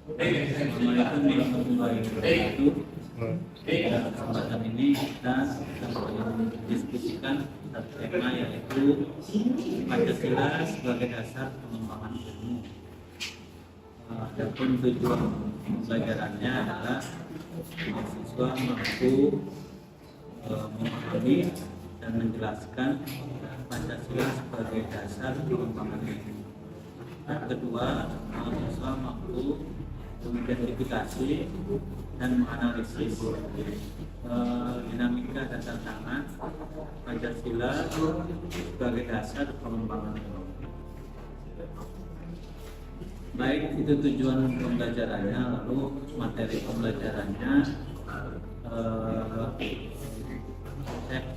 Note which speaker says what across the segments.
Speaker 1: Assalamualaikum warahmatullahi wabarakatuh. Pada kesempatan ini kita akan mendiskusikan satu tema, yaitu Pancasila sebagai dasar pengembangan ilmu. Adapun tujuan pembelajarannya adalah mahasiswa mampu memahami dan menjelaskan Pancasila sebagai dasar pengembangan ilmu. Yang kedua, mahasiswa mampu mengidentifikasi dan menganalisis dinamika dan tantangan Pancasila sebagai dasar pengembangan ilmu. Baik, itu tujuan pembelajarannya. Lalu materi pembelajarannya,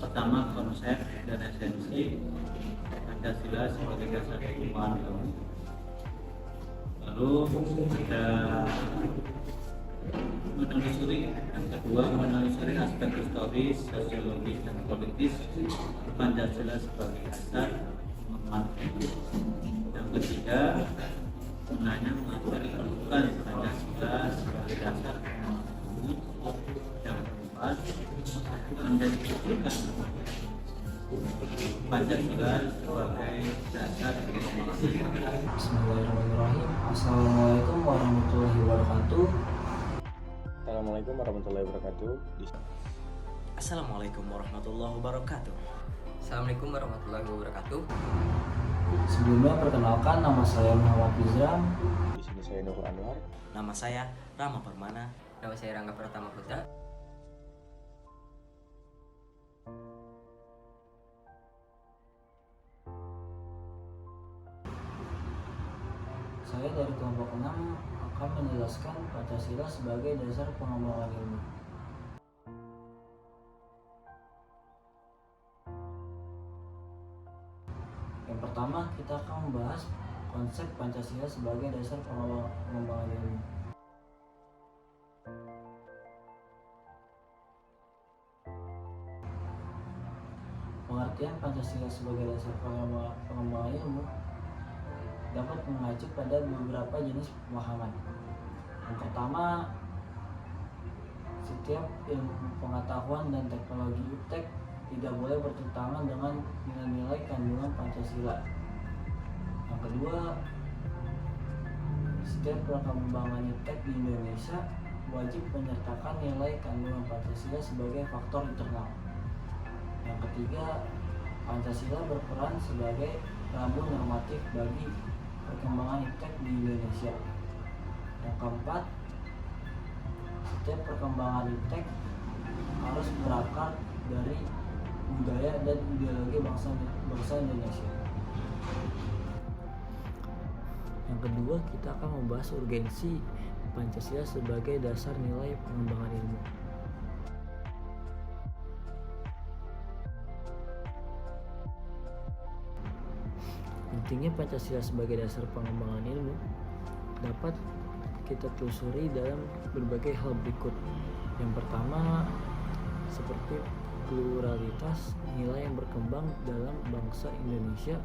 Speaker 1: pertama konsep dan esensi Pancasila sebagai dasar pengembangan ilmu. Lalu kita menelusuri, yang kedua menelusuri aspek historis, sosiologis, dan politis Pancasila sebagai dasar pengembangan ilmu. Yang ketiga, menanya mengapa diperlukan Pancasila sebagai dasar pengembangan ilmu. Yang keempat, mendiskusikan Pancasila sebagai dasar pengembangan ilmu.
Speaker 2: Bismillahirrahmanirrahim. Assalamualaikum warahmatullahi wabarakatuh.
Speaker 3: Assalamualaikum warahmatullahi wabarakatuh.
Speaker 4: Assalamualaikum warahmatullahi wabarakatuh.
Speaker 5: Assalamualaikum warahmatullahi wabarakatuh.
Speaker 2: Sebelumnya perkenalkan, nama saya Muhammad Bizram.
Speaker 3: Di sini saya Nur Anwar.
Speaker 4: Nama saya Rama Permana.
Speaker 5: Nama saya Rangga Pratama Putra.
Speaker 2: Saya dari kelompok 6 akan menjelaskan Pancasila sebagai dasar pengembangan ilmu. Yang pertama, kita akan membahas konsep Pancasila sebagai dasar pengembangan ilmu. Pengertian Pancasila sebagai dasar pengembangan ilmu dapat mengacu pada beberapa jenis pemahaman. Yang pertama, setiap ilmu pengetahuan dan teknologi iptek tidak boleh bertentangan dengan nilai-nilai kandungan Pancasila. Yang kedua, setiap perkembangan iptek di Indonesia wajib menyertakan nilai kandungan Pancasila sebagai faktor internal. Yang ketiga, Pancasila berperan sebagai rambu normatif bagi perkembangan iptek di Indonesia. Yang keempat, setiap perkembangan iptek harus berakar dari budaya dan ideologi bangsa Indonesia. Yang kedua, kita akan membahas urgensi Pancasila sebagai dasar nilai pengembangan ilmu. Pentingnya Pancasila sebagai dasar pengembangan ilmu dapat kita telusuri dalam berbagai hal berikut. Yang pertama, seperti pluralitas nilai yang berkembang dalam bangsa Indonesia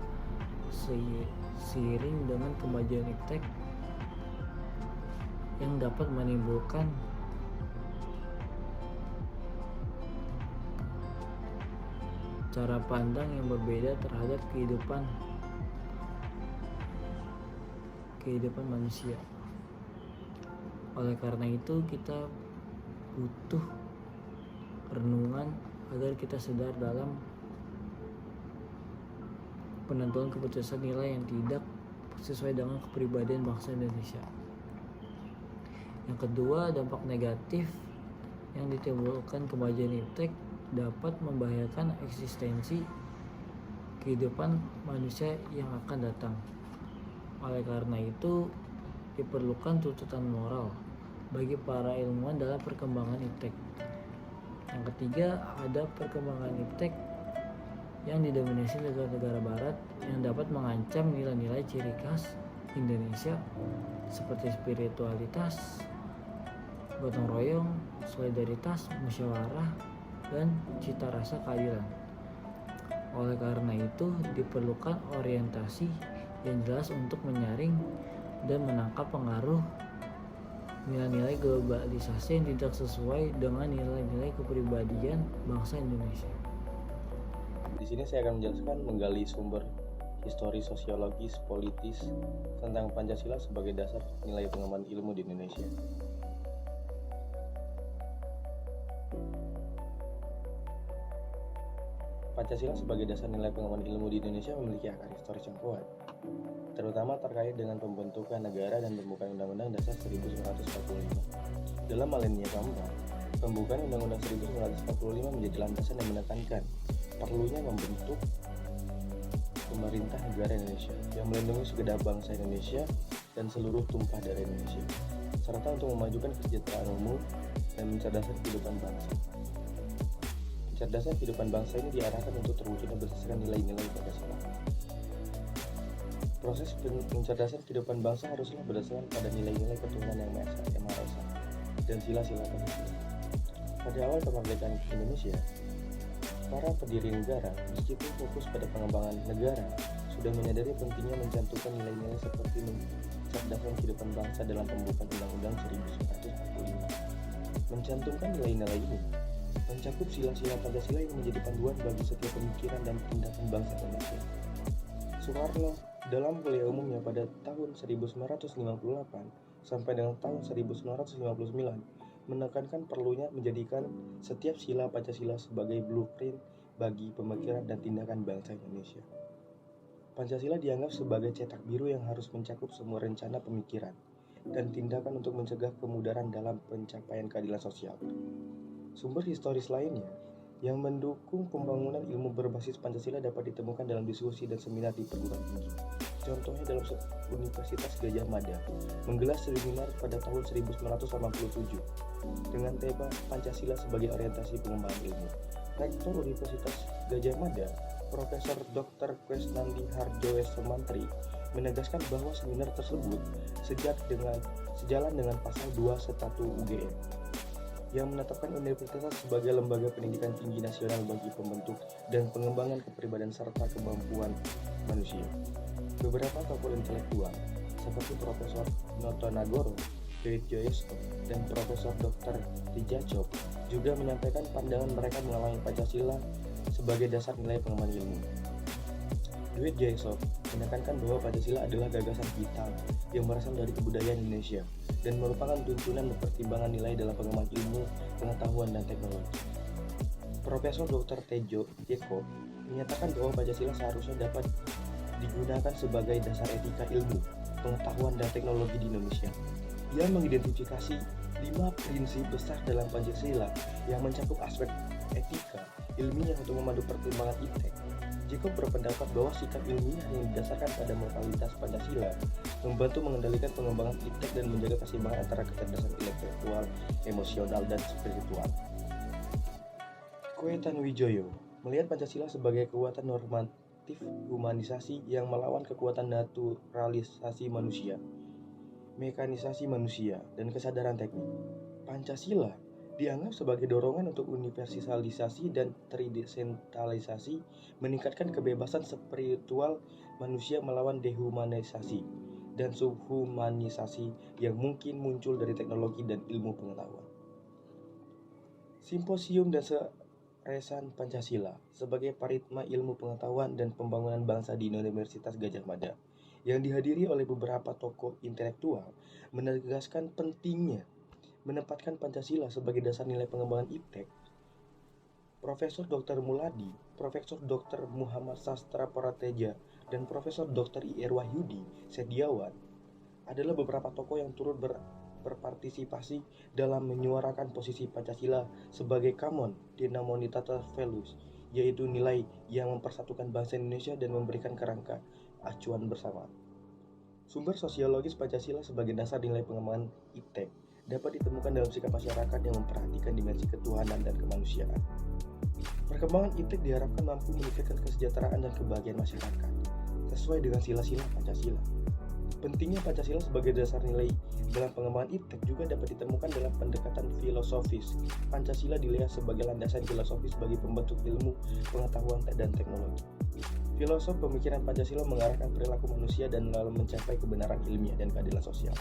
Speaker 2: seiring dengan kemajuan iptek yang dapat menimbulkan cara pandang yang berbeda terhadap kehidupan manusia. Oleh karena itu, kita butuh renungan agar kita sadar dalam penentuan keputusan nilai yang tidak sesuai dengan kepribadian bangsa Indonesia. Yang kedua, dampak negatif yang ditimbulkan kemajuan iptek dapat membahayakan eksistensi kehidupan manusia yang akan datang. Oleh karena itu, diperlukan tuntutan moral bagi para ilmuwan dalam perkembangan iptek. Yang ketiga, ada perkembangan iptek yang didominasi negara-negara barat yang dapat mengancam nilai-nilai ciri khas Indonesia seperti spiritualitas, gotong royong, solidaritas, musyawarah, dan cita rasa keadilan. Oleh karena itu, diperlukan orientasi yang jelas untuk menyaring dan menangkap pengaruh nilai-nilai globalisasi yang tidak sesuai dengan nilai-nilai kepribadian bangsa Indonesia.
Speaker 3: Di sini saya akan menjelaskan menggali sumber histori sosiologis politis tentang Pancasila sebagai dasar nilai pengembangan ilmu di Indonesia. Pancasila sebagai dasar nilai pengembangan ilmu di Indonesia memiliki akar historis yang kuat, terutama terkait dengan pembentukan negara dan pembukaan Undang-Undang Dasar 1945. Dalam milenia keempat, pembukaan Undang-Undang 1945 menjadi landasan yang menekankan perlunya membentuk pemerintah negara Indonesia yang melindungi segenap bangsa Indonesia dan seluruh tumpah darah Indonesia, serta untuk memajukan kesejahteraan umum dan mencerdaskan kehidupan bangsa. Kecerdasan kehidupan bangsa ini diarahkan untuk terwujudnya berdasarkan nilai-nilai Pancasila. Proses pencerdasan kehidupan bangsa haruslah berdasarkan pada nilai-nilai ketuhanan yang Maha Esa dan sila-sila Pancasila. Pada awal kemerdekaan Indonesia, para pendiri negara, meskipun fokus pada pengembangan negara, sudah menyadari pentingnya mencantumkan nilai-nilai seperti mencerdaskan kehidupan bangsa dalam pembukaan Undang-Undang 1945. Mencantumkan nilai-nilai ini mencakup sila-sila Pancasila yang menjadi panduan bagi setiap pemikiran dan tindakan bangsa Indonesia. Soekarno dalam kuliah umumnya pada tahun 1958 sampai dengan tahun 1959 menekankan perlunya menjadikan setiap sila Pancasila sebagai blueprint bagi pemikiran dan tindakan bangsa Indonesia. Pancasila dianggap sebagai cetak biru yang harus mencakup semua rencana pemikiran dan tindakan untuk mencegah kemudaran dalam pencapaian keadilan sosial. Sumber historis lainnya yang mendukung pembangunan ilmu berbasis Pancasila dapat ditemukan dalam diskusi dan seminar di perguruan tinggi. Contohnya dalam Universitas Gadjah Mada menggelar seminar pada tahun 1987 dengan tema Pancasila sebagai orientasi pengembangan ilmu. Rektor Universitas Gadjah Mada, Profesor Dr. Kwesnandi Harjoyo Mantri, menegaskan bahwa seminar tersebut sejalan dengan pasal 2 Statuta UGM yang menetapkan universitas sebagai lembaga pendidikan tinggi nasional bagi pembentuk dan pengembangan kepribadian serta kemampuan manusia. Beberapa tokoh intelektual seperti Profesor Noto Nagoro, Dwight Joyesko, dan Profesor Dr. Tijacop juga menyampaikan pandangan mereka mengalami Pancasila sebagai dasar nilai pengembangan ilmu. Dwight Joyesko menekankan bahwa Pancasila adalah gagasan vital yang berasal dari kebudayaan Indonesia dan merupakan tuntunan pertimbangan nilai dalam pengembangan ilmu, pengetahuan, dan teknologi. Profesor Dr. Tejo Eko menyatakan bahwa Pancasila seharusnya dapat digunakan sebagai dasar etika ilmu, pengetahuan, dan teknologi di Indonesia. Ia mengidentifikasi 5 prinsip besar dalam Pancasila yang mencakup aspek etika, ilmiah untuk memandu pertimbangan iptek. Jika berpendapat bahwa sikap ilmiah yang didasarkan pada moralitas Pancasila membantu mengendalikan pengembangan iptek dan menjaga keseimbangan antara kecerdasan intelektual, emosional, dan spiritual. Kwetan Wijoyo melihat Pancasila sebagai kekuatan normatif humanisasi yang melawan kekuatan naturalisasi manusia, mekanisasi manusia, dan kesadaran teknik. Pancasila dianggap sebagai dorongan untuk universalisasi dan tridesentralisasi, meningkatkan kebebasan spiritual manusia melawan dehumanisasi dan subhumanisasi yang mungkin muncul dari teknologi dan ilmu pengetahuan. Simposium Dasar-Resan Pancasila sebagai Paritma Ilmu Pengetahuan dan Pembangunan Bangsa di Universitas Gadjah Mada yang dihadiri oleh beberapa tokoh intelektual menegaskan pentingnya menempatkan Pancasila sebagai dasar nilai pengembangan iptek. Profesor Dr. Muladi, Profesor Dr. Muhammad Sastra Prateja, dan Profesor Dr. I.R. Wahyudi Setiawan adalah beberapa tokoh yang turut berpartisipasi dalam menyuarakan posisi Pancasila sebagai common denominator values, yaitu nilai yang mempersatukan bangsa Indonesia dan memberikan kerangka acuan bersama. Sumber sosiologis Pancasila sebagai dasar nilai pengembangan iptek dapat ditemukan dalam sikap masyarakat yang memperhatikan dimensi ketuhanan dan kemanusiaan. Perkembangan iptek diharapkan mampu meningkatkan kesejahteraan dan kebahagiaan masyarakat, sesuai dengan sila-sila Pancasila. Pentingnya Pancasila sebagai dasar nilai dalam pengembangan iptek juga dapat ditemukan dalam pendekatan filosofis. Pancasila dilihat sebagai landasan filosofis bagi pembentuk ilmu, pengetahuan, dan teknologi. Filosof pemikiran Pancasila mengarahkan perilaku manusia dan lalu mencapai kebenaran ilmiah dan keadilan sosial.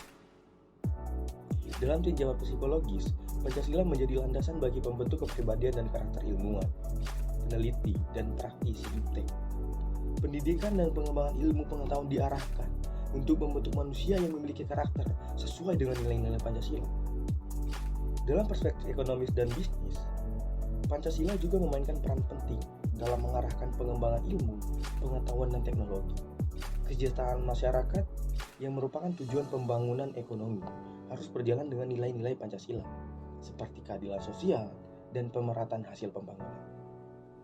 Speaker 3: Dalam tinjauan psikologis, Pancasila menjadi landasan bagi pembentuk kepribadian dan karakter ilmuwan, peneliti, dan praktisi iptek. Pendidikan dan pengembangan ilmu pengetahuan diarahkan untuk membentuk manusia yang memiliki karakter sesuai dengan nilai-nilai Pancasila. Dalam perspektif ekonomis dan bisnis, Pancasila juga memainkan peran penting dalam mengarahkan pengembangan ilmu, pengetahuan, dan teknologi. Kesejahteraan masyarakat yang merupakan tujuan pembangunan ekonomi harus berjalan dengan nilai-nilai Pancasila, seperti keadilan sosial dan pemerataan hasil pembangunan.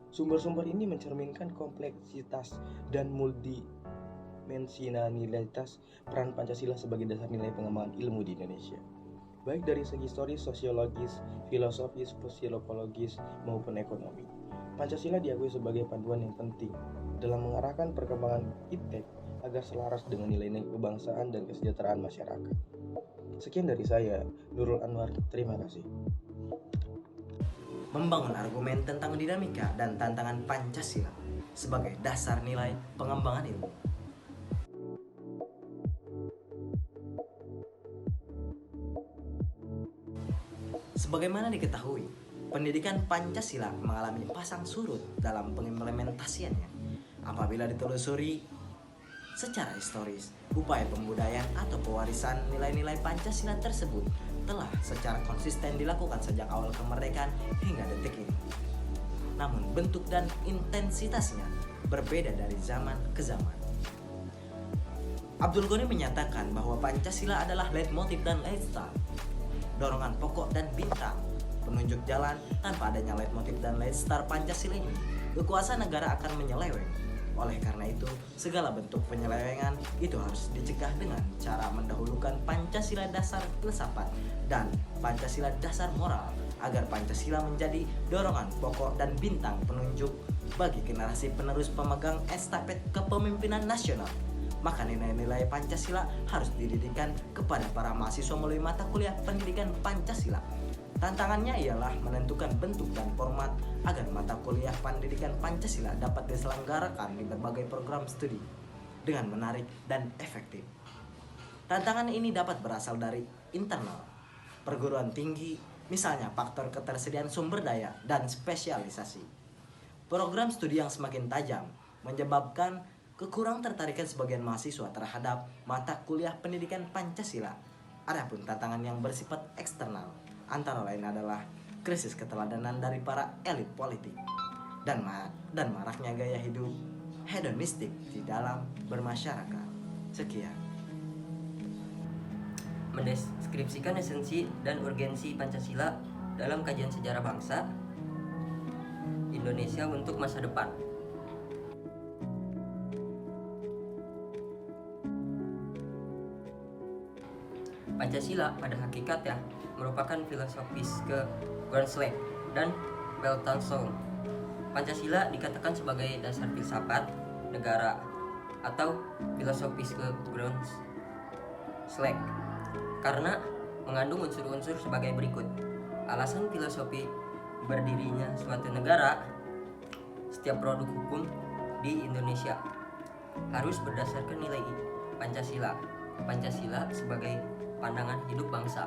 Speaker 3: Sumber-sumber ini mencerminkan kompleksitas dan multidimensionalitas peran Pancasila sebagai dasar nilai pengembangan ilmu di Indonesia, baik dari segi historis, sosiologis, filosofis, psikologis, maupun ekonomi. Pancasila diakui sebagai panduan yang penting dalam mengarahkan perkembangan iptek agar selaras dengan nilai-nilai kebangsaan dan kesejahteraan masyarakat. Sekian dari saya, Nurul Anwar. Terima kasih.
Speaker 4: Membangun argumen tentang dinamika dan tantangan Pancasila sebagai dasar nilai pengembangan ilmu. Sebagaimana diketahui, pendidikan Pancasila mengalami pasang surut dalam pengimplementasiannya. Apabila ditelusuri secara historis, upaya pembudayaan atau pewarisan nilai-nilai Pancasila tersebut telah secara konsisten dilakukan sejak awal kemerdekaan hingga detik ini. Namun bentuk dan intensitasnya berbeda dari zaman ke zaman. Abdul Ghani menyatakan bahwa Pancasila adalah leitmotif dan lifestyle, dorongan pokok dan bintang, penunjuk jalan. Tanpa adanya leitmotif dan lifestyle Pancasila ini, kekuasaan negara akan menyeleweng. Oleh karena itu, segala bentuk penyelewengan itu harus dicegah dengan cara mendahulukan Pancasila dasar filsafat dan Pancasila dasar moral agar Pancasila menjadi dorongan pokok dan bintang penunjuk bagi generasi penerus pemegang estafet kepemimpinan nasional. Maka nilai-nilai Pancasila harus dididikan kepada para mahasiswa melalui mata kuliah pendidikan Pancasila. Tantangannya ialah menentukan bentuk dan format agar mata kuliah pendidikan Pancasila dapat diselenggarakan di berbagai program studi dengan menarik dan efektif. Tantangan ini dapat berasal dari internal perguruan tinggi, misalnya faktor ketersediaan sumber daya dan spesialisasi. Program studi yang semakin tajam menyebabkan kekurang tertarikan sebagian mahasiswa terhadap mata kuliah pendidikan Pancasila. Adapun tantangan yang bersifat eksternal antara lain adalah krisis keteladanan dari para elit politik dan maraknya gaya hidup hedonistik di dalam bermasyarakat. Sekian.
Speaker 5: Mendeskripsikan esensi dan urgensi Pancasila dalam kajian sejarah bangsa Indonesia untuk masa depan. Pancasila pada hakikatnya merupakan filosofis ke Groundsley dan Weltanschauung. Pancasila dikatakan sebagai dasar filsafat negara atau filosofis ke Groundsley karena mengandung unsur-unsur sebagai berikut. Alasan filosofi berdirinya suatu negara, setiap produk hukum di Indonesia harus berdasarkan nilai Pancasila. Pancasila sebagai pandangan hidup bangsa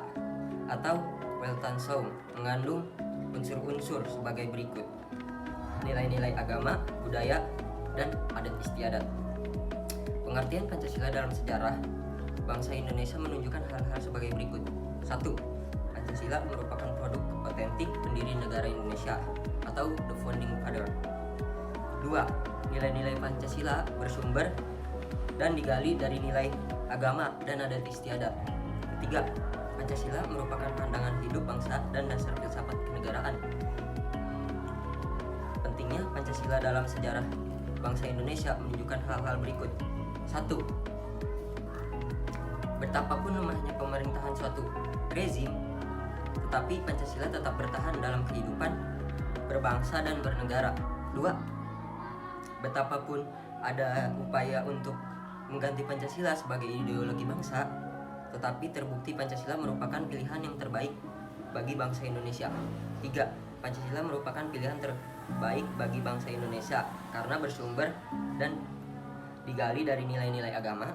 Speaker 5: atau Weltanschauung mengandung unsur-unsur sebagai berikut: nilai-nilai agama, budaya, dan adat istiadat. Pengertian Pancasila dalam sejarah bangsa Indonesia menunjukkan hal-hal sebagai berikut. 1. Pancasila merupakan produk otentik pendiri negara Indonesia atau the founding father. 2. Nilai-nilai Pancasila bersumber dan digali dari nilai agama dan adat istiadat. 3. Pancasila merupakan pandangan hidup bangsa dan dasar filsafat kenegaraan. Pentingnya Pancasila dalam sejarah bangsa Indonesia menunjukkan hal-hal berikut. 1. Betapapun lemahnya pemerintahan suatu rezim, tetapi Pancasila tetap bertahan dalam kehidupan berbangsa dan bernegara. 2. Betapapun ada upaya untuk mengganti Pancasila sebagai ideologi bangsa, tetapi terbukti Pancasila merupakan pilihan yang terbaik bagi bangsa Indonesia. 3. Pancasila merupakan pilihan terbaik bagi bangsa Indonesia karena bersumber dan digali dari nilai-nilai agama,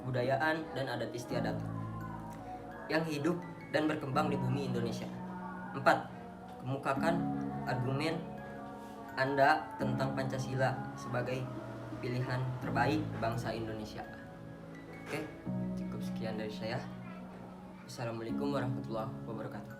Speaker 5: kebudayaan, dan adat istiadat. yang hidup dan berkembang di bumi Indonesia. 4. Kemukakan argumen Anda tentang Pancasila sebagai pilihan terbaik bangsa Indonesia. Oke, cukup sekian dari saya. Assalamualaikum warahmatullahi wabarakatuh.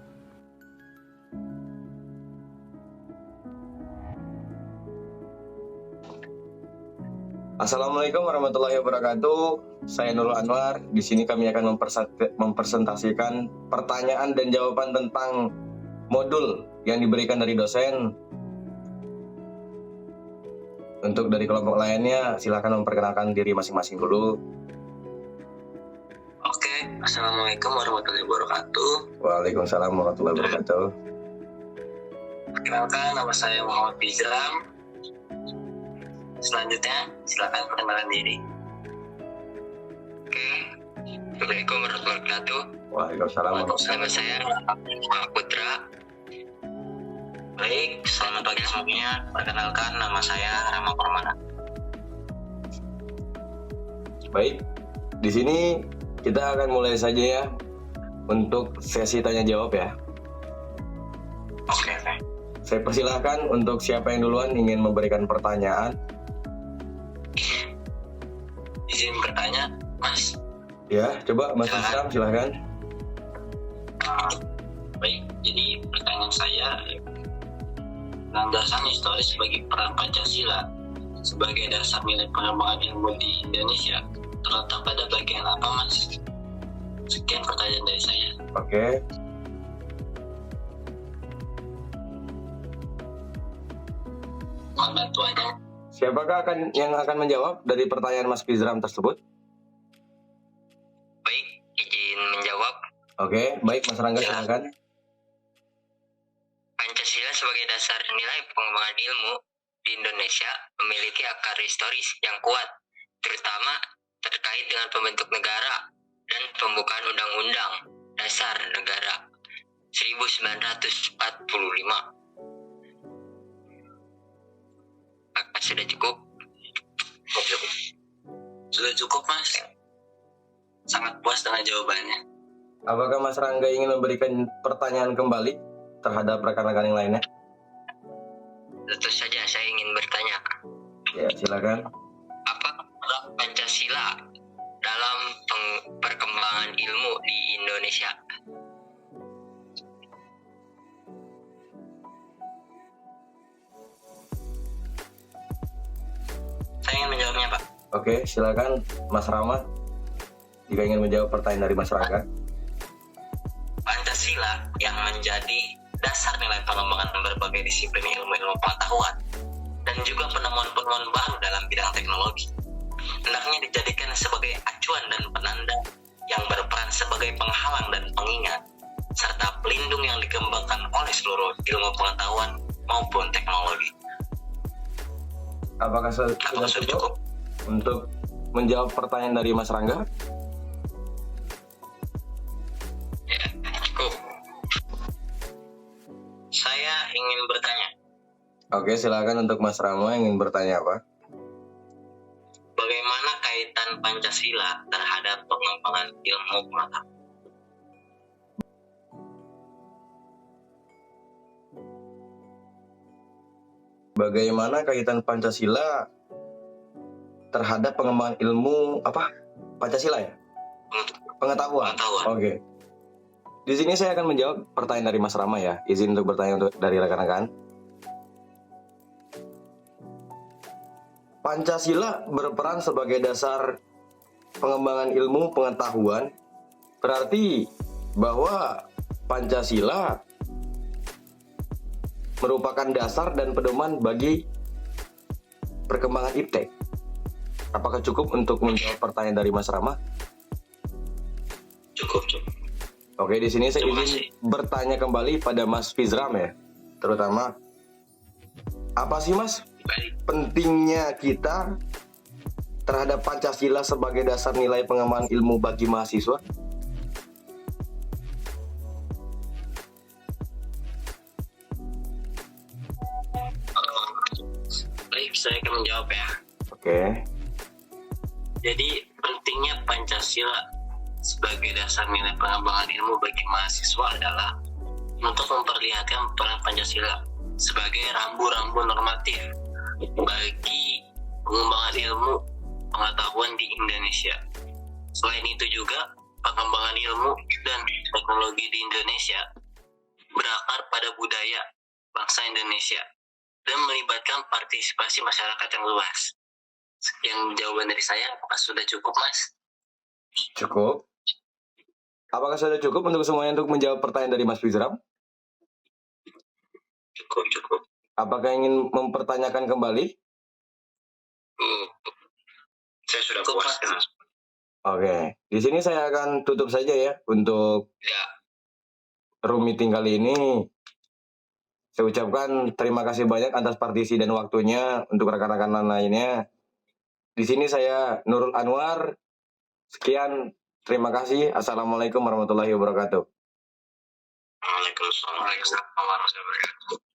Speaker 3: Assalamualaikum warahmatullahi wabarakatuh. Saya Nurul Anwar. Di sini kami akan mempresentasikan pertanyaan dan jawaban tentang modul yang diberikan dari dosen. Untuk dari kelompok lainnya, silakan memperkenalkan diri masing-masing dulu.
Speaker 6: Oke, Assalamualaikum warahmatullahi wabarakatuh.
Speaker 3: Waalaikumsalam warahmatullahi wabarakatuh.
Speaker 6: Perkenalkan, nama saya Muhammad Bizram. Selanjutnya, silakan perkenalan diri. Oke, Assalamualaikum warahmatullahi wabarakatuh.
Speaker 3: Waalaikumsalam.
Speaker 6: Nama saya Muhammad Putra. Baik, selamat pagi semuanya. Perkenalkan, nama saya Rama Permana.
Speaker 3: Baik, di sini kita akan mulai saja ya untuk sesi tanya jawab ya.
Speaker 6: Oke.
Speaker 3: Saya persilahkan untuk siapa yang duluan ingin memberikan pertanyaan.
Speaker 6: Izin bertanya, Mas.
Speaker 3: Ya, coba Mas Islam silahkan.
Speaker 6: Baik, jadi pertanyaan saya, landasan historis bagi peran Pancasila sebagai dasar nilai pengembangan ilmu di Indonesia terletak pada bagian apa, Mas? Sekian pertanyaan dari saya.
Speaker 3: Oke.
Speaker 6: Mohon bantuannya.
Speaker 3: Siapakah yang akan menjawab dari pertanyaan Mas Fizram tersebut?
Speaker 6: Baik, izin menjawab.
Speaker 3: Oke, baik Mas Rangga silahkan.
Speaker 6: Pancasila sebagai dasar nilai pengembangan ilmu di Indonesia memiliki akar historis yang kuat, terutama terkait dengan pembentuk negara dan pembukaan Undang-Undang Dasar Negara 1945. Apakah sudah cukup? Sudah cukup, Mas. Sangat puas dengan jawabannya.
Speaker 3: Apakah Mas Rangga ingin memberikan pertanyaan kembali terhadap rekan-rekan yang lainnya?
Speaker 6: Tentu saja saya ingin bertanya,
Speaker 3: Ya, silakan.
Speaker 6: apa peran Pancasila dalam perkembangan ilmu di Indonesia? Saya ingin menjawabnya, Pak.
Speaker 3: Oke, silakan Mas Rama jika ingin menjawab pertanyaan dari Mas Rangga.
Speaker 6: Pancasila yang menjadi dasar nilai pengembangan berbagai disiplin ilmu pengetahuan dan juga penemuan-penemuan baru dalam bidang teknologi hendaknya dijadikan sebagai acuan dan penanda yang berperan sebagai penghalang dan pengingat serta pelindung yang dikembangkan oleh seluruh ilmu pengetahuan maupun teknologi.
Speaker 3: Apakah sudah cukup untuk menjawab pertanyaan dari Mas Rangga?
Speaker 6: Ya, cukup. Saya ingin bertanya,
Speaker 3: Oke, silakan untuk Mas Rama yang ingin bertanya apa?
Speaker 6: bagaimana kaitan Pancasila terhadap pengembangan ilmu pengetahuan?
Speaker 3: Bagaimana kaitan Pancasila terhadap pengembangan ilmu apa? Pancasila ya? Pengetahuan. Oke. Di sini saya akan menjawab pertanyaan dari Mas Rama ya. Izin untuk bertanya dari rekan-rekan. Pancasila berperan sebagai dasar pengembangan ilmu pengetahuan. Berarti bahwa Pancasila merupakan dasar dan pedoman bagi perkembangan iptek. Apakah cukup untuk menjawab pertanyaan dari Mas Rama?
Speaker 6: Cukup.
Speaker 3: Oke, di sini saya
Speaker 6: Terima
Speaker 3: izin
Speaker 6: kasih.
Speaker 3: bertanya kembali pada Mas Fizram ya. Terutama, apa sih Mas
Speaker 6: Baik.
Speaker 3: pentingnya kita terhadap Pancasila sebagai dasar nilai pengembangan ilmu bagi mahasiswa?
Speaker 6: Baik, saya akan menjawab ya.
Speaker 3: Oke,
Speaker 6: Jadi pentingnya Pancasila sebagai dasar nilai pengembangan ilmu bagi mahasiswa adalah untuk memperlihatkan peran Pancasila sebagai rambu-rambu normatif bagi pengembangan ilmu pengetahuan di Indonesia. Selain itu juga, pengembangan ilmu dan teknologi di Indonesia berakar pada budaya bangsa Indonesia dan melibatkan partisipasi masyarakat yang luas. Sekian jawaban dari saya, apakah sudah cukup, Mas?
Speaker 3: Cukup. Apakah sudah cukup untuk semuanya untuk menjawab pertanyaan dari Mas Fizram?
Speaker 6: Cukup.
Speaker 3: Apakah ingin mempertanyakan kembali?
Speaker 6: Saya sudah puas.
Speaker 3: Oke, di sini saya akan tutup saja ya untuk
Speaker 6: Ya.
Speaker 3: room meeting kali ini. Saya ucapkan terima kasih banyak atas partisi dan waktunya untuk rekan-rekan lainnya. Di sini saya Nurul Anwar. Sekian, terima kasih. Assalamualaikum warahmatullahi wabarakatuh.
Speaker 6: Waalaikumsalam warahmatullahi wabarakatuh.